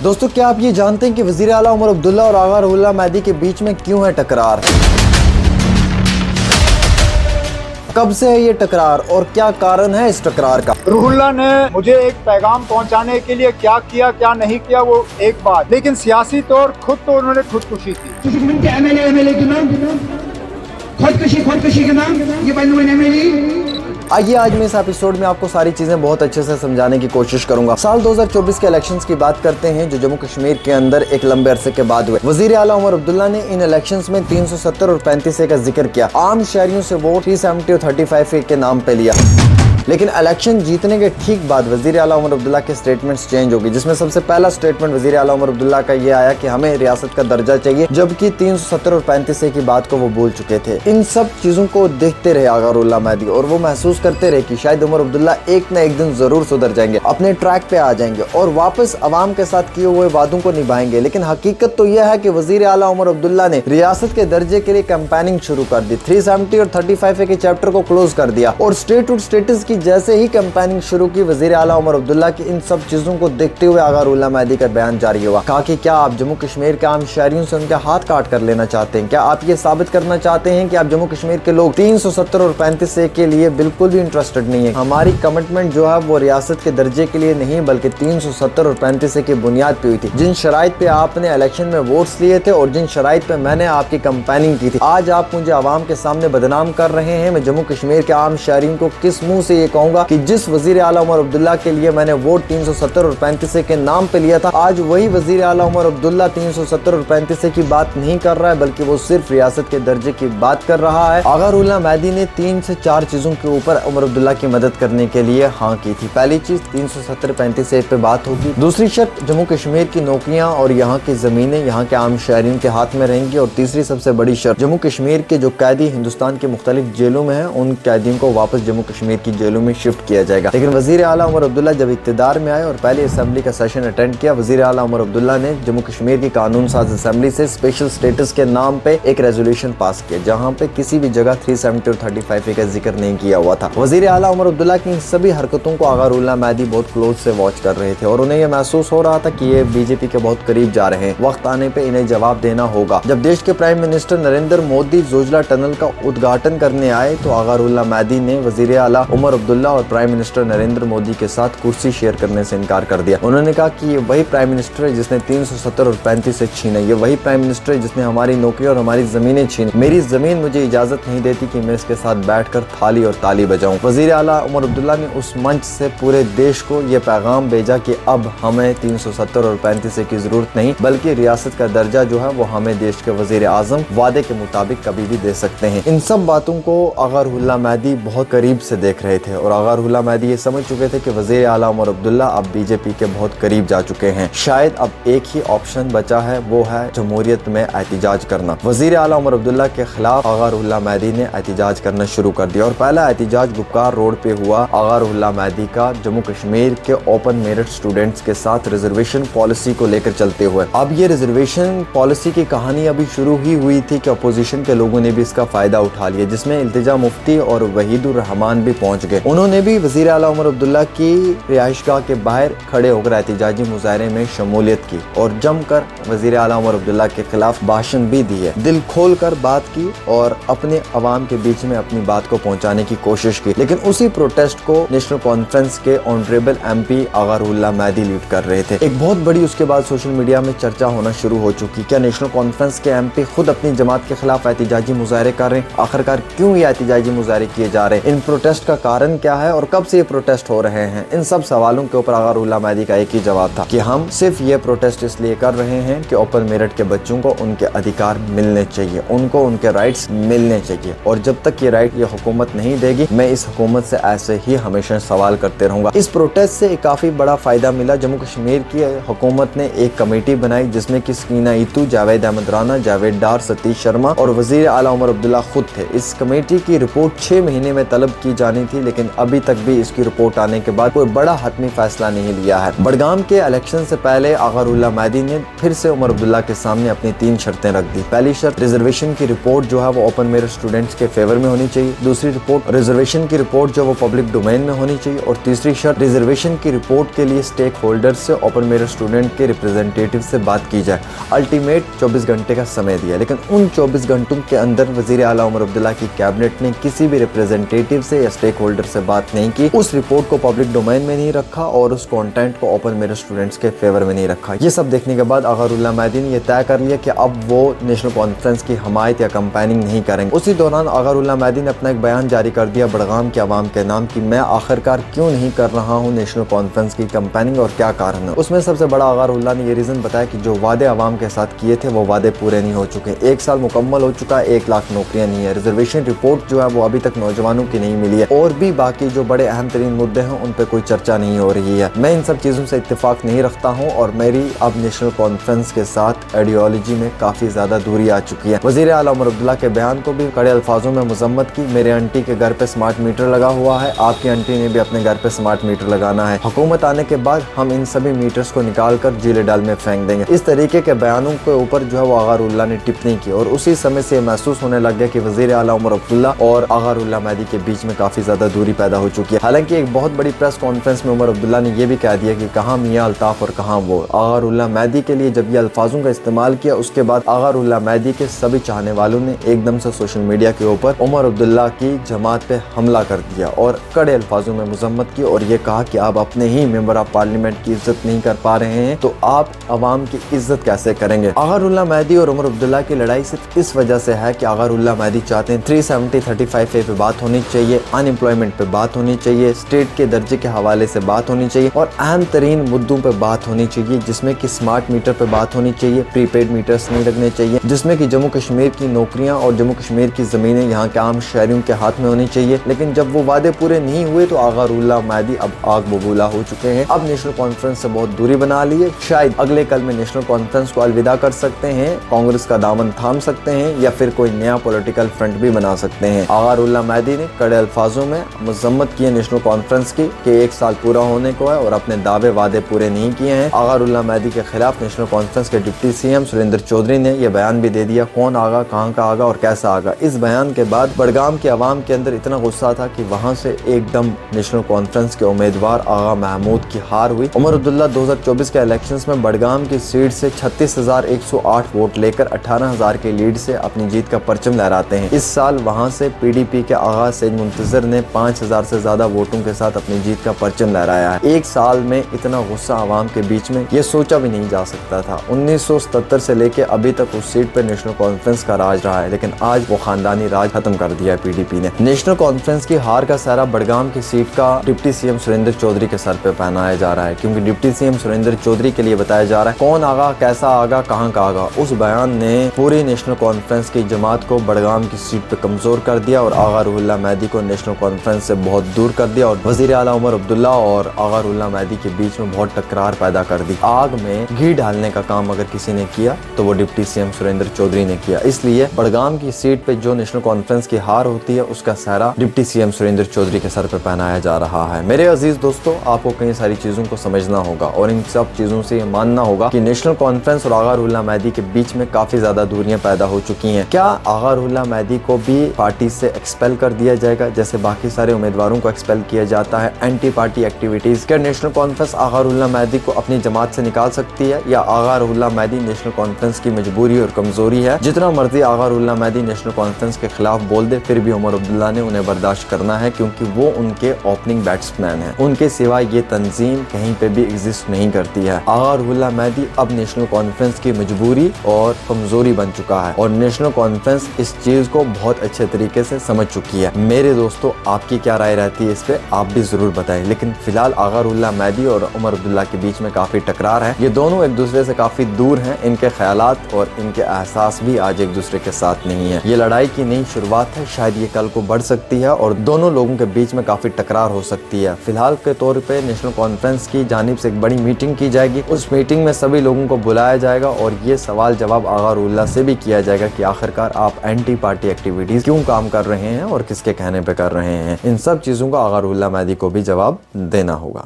दोस्तों, क्या आप ये जानते हैं कि वज़ीर आला उमर अब्दुल्ला और आगा रुहुल्लाह मेहदी के बीच में क्यों है टकरार? कब से है ये टकरार और क्या कारण है इस टकरार का? रुहुल्लाह ने मुझे एक पैगाम पहुंचाने के लिए क्या किया क्या नहीं किया वो एक बात, लेकिन सियासी तौर खुद तो उन्होंने खुदकुशी की। एमएलए के नाम खुदकुशी के नाम ये एमएलए। आइए आज मैं इस एपिसोड में आपको सारी चीजें बहुत अच्छे से समझाने की कोशिश करूंगा। साल 2024 के इलेक्शंस की बात करते हैं जो जम्मू कश्मीर के अंदर एक लंबे अरसे के बाद हुए। वजीर आला उमर अब्दुल्ला ने इन इलेक्शंस में 370 और 35A का जिक्र किया। आम शहरियों से वोट 370 और 35A के नाम पे लिया, लेकिन इलेक्शन जीतने के ठीक बाद वजीर आला उमर अब्दुल्ला के स्टेटमेंट्स चेंज हो गई, जिसमें सबसे पहला स्टेटमेंट वजीर आला उमर अब्दुल्ला का ये आया कि हमें रियासत का दर्जा चाहिए, जबकि 370 और 35A की बात को वो भूल चुके थे। इन सब चीजों को देखते रहे आगा रुहुल्लाह मेहदी और वो महसूस करते रहे कि शायद उमर अब्दुल्ला एक न एक दिन जरूर सुधर जाएंगे, अपने ट्रैक पे आ जाएंगे और वापस अवाम के साथ किए हुए वादों को निभाएंगे। लेकिन हकीकत तो यह है कि वजीर आला उमर अब्दुल्ला ने रियासत के दर्जे के लिए कैंपेनिंग शुरू कर दी, 370 और 35A के चैप्टर को क्लोज कर दिया और स्टेटहुड स्टेटस की जैसे ही कैंपेनिंग शुरू की, वजीर आला उमर अब्दुल्ला की इन सब चीजों को देखते हुए आगा रुहुल्लाह मेहदी का बयान जारी हुआ। कहा कि क्या आप जम्मू कश्मीर के आम शहरियों से उनके हाथ काट कर लेना चाहते हैं? क्या आप ये साबित करना चाहते हैं कि आप जम्मू कश्मीर के लोग 370 और 35A के लिए बिल्कुल भी इंटरेस्टेड नहीं है? हमारी कमिटमेंट जो है वो रियासत के दर्जे के लिए नहीं बल्कि 370 और 35A की बुनियाद पे हुई थी। जिन शराइत पे आपने इलेक्शन में वोट्स लिए थे और जिन शराइत पे मैंने आपकी कैंपेनिंग की थी, आज आप मुझे आवाम के सामने बदनाम कर रहे हैं। मैं जम्मू कश्मीर के आम शहरियों को किस मुंह से ये कहूंगा कि जिस वजीर आला उमर अब्दुल्ला के लिए मैंने वोट 370 और 35A के नाम पे लिया था, आज वही वजीर आला उमर अब्दुल्ला 370 और 35A की बात नहीं कर रहा है बल्कि वो सिर्फ रियासत के दर्जे की बात कर रहा है। आगा रुहुल्लाह मेहदी ने 3 से 4 चीजों के ऊपर उमर अब्दुल्ला की मदद करने के लिए हाँ की थी। पहली चीज 370 35A पे बात होगी, दूसरी शर्त जम्मू कश्मीर की नौकरियां और यहाँ की जमीनें यहाँ के आम शहरियों के हाथ में रहेंगी, और तीसरी सबसे बड़ी शर्त जम्मू कश्मीर के जो कैदी हिंदुस्तान के मुख्तलिफ जेलों में हैं उन कैदियों को वापस जम्मू कश्मीर की जेलों में शिफ्ट किया जाएगा। लेकिन वजीर आला उमर अब्दुल्ला जब इक़्तिदार में आए और पहले असेंबली का सेशन अटेंड किया, वजीर आला उमर अब्दुल्ला ने जम्मू कश्मीर की कानून साज असेंबली से स्पेशल स्टेटस के नाम पे एक रेजोल्यूशन पास किया, जहां पे किसी भी जगह 370 और 35A का जिक्र नहीं किया हुआ था। वजीर आला उमर अब्दुल्ला की इन सभी हरकतों को आगा रुहुल्लाह मेहदी बहुत क्लोज से वॉच कर रहे थे और उन्हें यह महसूस हो रहा था कि ये बीजेपी के बहुत करीब जा रहे हैं, वक्त आने पे इन्हें जवाब देना होगा। जब देश के prime minister Narendra Modi Zoji La tunnel का उद्घाटन करने आए तो आगा रुहुल्लाह मेहदी ने वजीर आला उमर अब्दुल्ला और प्राइम मिनिस्टर नरेंद्र मोदी के साथ कुर्सी शेयर करने से इनकार कर दिया। उन्होंने कहा कि ये वही प्राइम मिनिस्टर है जिसने 370 और 35A छीने, ये वही प्राइम मिनिस्टर है जिसने हमारी नौकरी और हमारी जमीनें छीनी। मेरी जमीन मुझे इजाजत नहीं देती कि मैं इसके साथ बैठकर थाली और ताली बजाऊं। वजीर आला उमर अब्दुल्ला ने उस मंच से पूरे देश को ये पैगाम भेजा कि अब हमें 370 और 35A की जरूरत नहीं बल्कि रियासत का दर्जा जो है वो हमें देश के वजीर आजम वादे के मुताबिक कभी भी दे सकते हैं। इन सब बातों को आगा रुहुल्लाह मेहदी बहुत करीब से देख रहे थे और आगा रुहुल्लाह मेहदी ये समझ चुके थे कि वजीर आला उमर अब्दुल्ला अब बीजेपी के बहुत करीब जा चुके हैं। शायद अब एक ही ऑप्शन बचा है, वो है जमहूरियत में एहतिजाज करना। वजीर आला उमर अब्दुल्ला के खिलाफ आगा रुहुल्लाह मेहदी ने एहतिजाज करना शुरू कर दिया और पहला एहतिजाज गुपकार रोड पे हुआ आगा रुहुल्लाह मेहदी का जम्मू कश्मीर के ओपन मेरिट स्टूडेंट्स के साथ रिजर्वेशन पॉलिसी को लेकर चलते हुए। अब ये रिजर्वेशन पॉलिसी की कहानी अभी शुरू ही हुई थी कि अपोजिशन के लोगों ने भी इसका फायदा उठा लिया, जिसमें इल्तिजा मुफ्ती और वहीदुर रहमान भी पहुंच गए। उन्होंने भी वजीर आला उमर अब्दुल्ला की रिहाइशगाह के बाहर खड़े होकर एहतिजाजी मुजाहरे में शमूलियत की और जमकर वजीर आला उमर अब्दुल्ला के खिलाफ भाषण भी दिए, दिल खोल कर बात की और अपने अवाम के बीच में अपनी बात को पहुंचाने की कोशिश की। लेकिन उसी प्रोटेस्ट को नेशनल कॉन्फ्रेंस के ऑनरेबल MP आगा रुहुल्लाह मेहदी लीड कर रहे थे। एक बहुत बड़ी उसके बाद सोशल मीडिया में चर्चा होना शुरू हो चुकी, क्या नेशनल कॉन्फ्रेंस के MP खुद अपनी जमात के खिलाफ एहतिजाजी मुजाहरे कर रहे हैं? आखिरकार क्यों ये एहतिजाजी मुजाहरे किए जा रहे हैं? इन प्रोटेस्ट का कारण क्या है और कब से ये प्रोटेस्ट हो रहे हैं? इन सब सवालों के ऊपर आगा रुहुल्लाह मेहदी का एक ही जवाब था कि हम सिर्फ ये प्रोटेस्ट इसलिए कर रहे हैं कि ओपन मेरिट के बच्चों को उनके अधिकार मिलने चाहिए, उनको उनके राइट्स मिलने चाहिए, और जब तक ये राइट ये हुकूमत नहीं देगी मैं इस हुकूमत से ऐसे ही हमेशा सवाल करते रहूंगा। इस प्रोटेस्ट से एक काफी बड़ा फायदा मिला। जम्मू कश्मीर की हुकूमत ने एक कमेटी बनाई जिसमें कि सकीना ईतू, जावेद अहमद राना, जावेद डार, सतीश शर्मा और वजीर आला उमर अब्दुल्ला खुद थे। इस कमेटी की रिपोर्ट 6 महीने में तलब की जानी थी, लेकिन लेकिन अभी तक भी इसकी रिपोर्ट आने के बाद कोई बड़ा हतमी फैसला नहीं लिया है। बडगाम के इलेक्शन से पहले आगारुल्लाह मेहदी ने फिर से उमर अब्दुल्ला के सामने अपनी 3 शर्तें रख दी। पहली शर्त, रिजर्वेशन की रिपोर्ट जो है वो ओपन मेरिट स्टूडेंट्स के फेवर में होनी चाहिए। दूसरी रिपोर्ट, रिजर्वेशन की रिपोर्ट जो वो पब्लिक डोमेन में होनी चाहिए। और तीसरी शर्त, रिजर्वेशन की रिपोर्ट के लिए स्टेक होल्डर से, ओपन मेरिट स्टूडेंट के रिप्रेजेंटेटिव से बात की जाए। अल्टीमेट 24 घंटे का समय दिया, लेकिन उन 24 घंटों के अंदर वजीर आला उमर अब्दुल्ला की कैबिनेट ने किसी भी रिप्रेजेंटेटिव से या स्टेक होल्डर से बात नहीं की, उस रिपोर्ट को पब्लिक डोमेन में नहीं रखा और उस कंटेंट को ओपन मेरिट स्टूडेंट्स के फेवर में नहीं रखा। ये सब देखने के बाद आगारुल्लाह मेहदी ने यह तय कर लिया कि अब वो नेशनल कॉन्फ्रेंस की हमायत या कंपेनिंग नहीं करेंगे। उसी दौरान आगारुल्लाह मेहदी ने अपना एक बयान जारी कर दिया बडगाम के अवाम के नाम कि मैं आखिरकार क्यों नहीं कर रहा हूँ नेशनल कॉन्फ्रेंस की कंपेनिंग और क्या कारण है। उसमें सबसे बड़ा आगारुल्लाह ने ये रीजन बताया कि जो वादे अवाम के साथ किए थे वो वादे पूरे नहीं हो चुके। 1 साल मुकम्मल हो चुका है, 1 लाख नौकरियां नहीं है, रिजर्वेशन रिपोर्ट जो है वो अभी तक नौजवानों की नहीं मिली है, और भी बाकी जो बड़े अहम तरीन मुद्दे हैं उन पे कोई चर्चा नहीं हो रही है। मैं इन सब चीजों से इत्तेफाक नहीं रखता हूँ और मेरी अब नेशनल कॉन्फ्रेंस के साथ आइडियोलॉजी में काफी ज्यादा दूरी आ चुकी है। वजीर आला उमर अब्दुल्ला के बयान को भी कड़े अल्फाजों में मजम्मत की। मेरे आंटी के घर पे स्मार्ट मीटर लगा हुआ है, आपकी आंटी ने भी अपने घर पे स्मार्ट मीटर लगाना है। हुकूमत आने के बाद हम इन सभी मीटर्स को निकाल कर जीले डाल में फेंक देंगे। इस तरीके के बयानों के ऊपर जो है वो आगारुल्लाह ने टिप्पणी की और उसी समय से महसूस होने लग गया कि वजीर आला उमर अब्दुल्ला और आगारुल्लाह मेहदी के बीच में काफी ज्यादा दूरी पैदा हो चुकी है। हालांकि एक बहुत बड़ी प्रेस कॉन्फ्रेंस में उमर अब्दुल्ला ने यह भी कह दिया कि कहाँ मियां अल्ताफ और कहाँ वो। आगारुल्लाह मेहदी के लिए जब ये अल्फाजों का इस्तेमाल किया, उसके बाद आगारुल्लाह मेहदी के सभी चाहने वालों ने एकदम से सोशल मीडिया के ऊपर उमर अब्दुल्ला की जमात पे हमला कर दिया और कड़े अल्फाजों में मजम्मत की और ये कहा कि आप अपने ही मेंबर ऑफ पार्लियामेंट की इज्जत नहीं कर पा रहे हैं तो आप अवाम की इज्जत कैसे करेंगे। आगारुल्लाह मेहदी और उमर अब्दुल्ला की लड़ाई सिर्फ इस वजह से है कि आगारुल्लाह मेहदी चाहते हैं 370-35A पे बात होनी चाहिए, अनएम्प्लॉयमेंट पे बात होनी चाहिए, स्टेट के दर्जे के हवाले से बात होनी चाहिए और अहम तरीन मुद्दों पे बात होनी चाहिए, जिसमें कि स्मार्ट मीटर पे बात होनी चाहिए, प्रीपेड मीटर्स नहीं लगने चाहिए, जिसमें कि जम्मू कश्मीर की नौकरियां और जम्मू कश्मीर की जमीनें यहाँ के आम शहरियों के हाथ में होनी चाहिए। लेकिन जब वो वादे पूरे नहीं हुए तो आगारुल्लाह मेहदी अब आग बबूला हो चुके हैं। अब नेशनल कॉन्फ्रेंस से बहुत दूरी बना ली है। शायद अगले कल में नेशनल कॉन्फ्रेंस को अलविदा कर सकते हैं, कांग्रेस का दामन थाम सकते हैं या फिर कोई नया पॉलिटिकल फ्रंट भी बना सकते हैं। आगारुल्लाह मेहदी ने कड़े अल्फाजों में मजम्मत की है नेशनल कॉन्फ्रेंस की कि 1 साल पूरा होने को है और अपने दावे वादे पूरे नहीं किए हैं। आगारुल्लाह मेहदी के खिलाफ नेशनल कॉन्फ्रेंस के डिप्टी सीएम सुरेंद्र चौधरी ने यह बयान भी दे दिया कौन आगा, कहां का आगा और कैसा आगा। इस बयान के बाद बडगाम के अवाम के अंदर इतना गुस्सा था कि वहां से एकदम नेशनल कॉन्फ्रेंस के उम्मीदवार आगा महमूद की हार हुई। उमर अब्दुल्ला 2024 के इलेक्शंस में बडगाम की सीट से 36,108 वोट लेकर 18,000 के लीड से अपनी जीत का परचम लहराते हैं। इस साल वहां से पीडीपी के आगा सैयद मुंतजर ने 5,000 से ज्यादा वोटों के साथ अपनी जीत का परचम लहराया है। 1 साल में इतना गुस्सा अवाम के बीच में ये सोचा भी नहीं जा सकता था। 1977 से लेके अभी तक उस सीट पर नेशनल कॉन्फ्रेंस का राज रहा है, लेकिन आज वो खानदानी राज खत्म कर दिया है पीडीपी ने। नेशनल कॉन्फ्रेंस की हार का सारा बडगाम की सीट का डिप्टी सीएम सुरेंद्र चौधरी के सर पे पहनाया जा रहा है, क्योंकि डिप्टी सीएम सुरेंद्र चौधरी के लिए बताया जा रहा है कौन आगा, कैसा आगा, कहां का आगा। उस बयान ने पूरी नेशनल कॉन्फ्रेंस की जमात को बडगाम की सीट पे कमजोर कर दिया और आगारुल्लाह मेहदी को नेशनल कॉन्फ्रेंस से बहुत दूर कर दिया और वजीर आला उमर अब्दुल्ला और आगारुल्लाह मेहदी के बीच में बहुत टकरार पैदा कर दी। आग में घी डालने का काम अगर किसी ने किया तो वो डिप्टी सीएम सुरेंद्र चौधरी ने किया। इसलिए बडगाम की सीट पे जो नेशनल कॉन्फ्रेंस की हार होती है उसका सारा डिप्टी सीएम सुरेंद्र चौधरी के सर पे पहनाया जा रहा है। मेरे अजीज दोस्तों, आपको कई सारी चीजों को समझना होगा और इन सब चीजों से ये मानना होगा कि नेशनल कॉन्फ्रेंस और आगारुल्लाह मेहदी के बीच में काफी ज्यादा दूरियां पैदा हो चुकी हैं। क्या आगारुल्लाह मेहदी को भी पार्टी से एक्सपेल कर दिया जाएगा जैसे बाकी सारे उम्मीदवारों को एक्सपेल किया जाता है? एंटी पार्टी एक्टिविटीज, क्या नेशनल कॉन्फ्रेंस आगारुल्लाह मेहदी को अपनी जमात से निकाल सकती है या आगारुल्लाह मेहदी नेशनल कॉन्फ्रेंस की मजबूरी और कमजोरी है? जितना मर्जी आगारुल्लाह मेहदी नेशनल कॉन्फ्रेंस के खिलाफ बोल दे, फिर भी उमर अब्दुल्ला ने उन्हें बर्दाश्त करना है, क्योंकि वो उनके ओपनिंग बैट्समैन हैं। उनके सिवा ये तंजीम कहीं पे भी एग्जिस्ट नहीं करती है। आगारुल्लाह मेहदी अब नेशनल कॉन्फ्रेंस की मजबूरी और कमजोरी बन चुका है और नेशनल कॉन्फ्रेंस इस चीज को बहुत अच्छे तरीके से समझ चुकी है। मेरे दोस्तों, आपकी क्या राय रहती है इस पे, आप भी जरूर बताएं। लेकिन फिलहाल आगारुल्लाह मेहदी और उमर अब्दुल्ला के बीच में काफी टकरार है। ये दोनों एक दूसरे से काफी दूर हैं। इनके ख्यालात और इनके एहसास भी आज एक दूसरे के साथ नहीं है। ये लड़ाई की नई शुरुआत है, शायद ये कल को बढ़ सकती है और दोनों लोगों के बीच में काफी टकरार हो सकती है। फिलहाल के तौर पे नेशनल कॉन्फ्रेंस की जानिब से एक बड़ी मीटिंग की जाएगी। उस मीटिंग में सभी लोगों को बुलाया जाएगा और ये सवाल जवाब आगारुल्लाह से भी किया जाएगा कि आखिरकार आप एंटी पार्टी एक्टिविटीज क्यों काम कर रहे हैं और किसके कहने पे कर रहे हैं। इन सब चीजों का आगार उल्लाह महदी को भी जवाब देना होगा।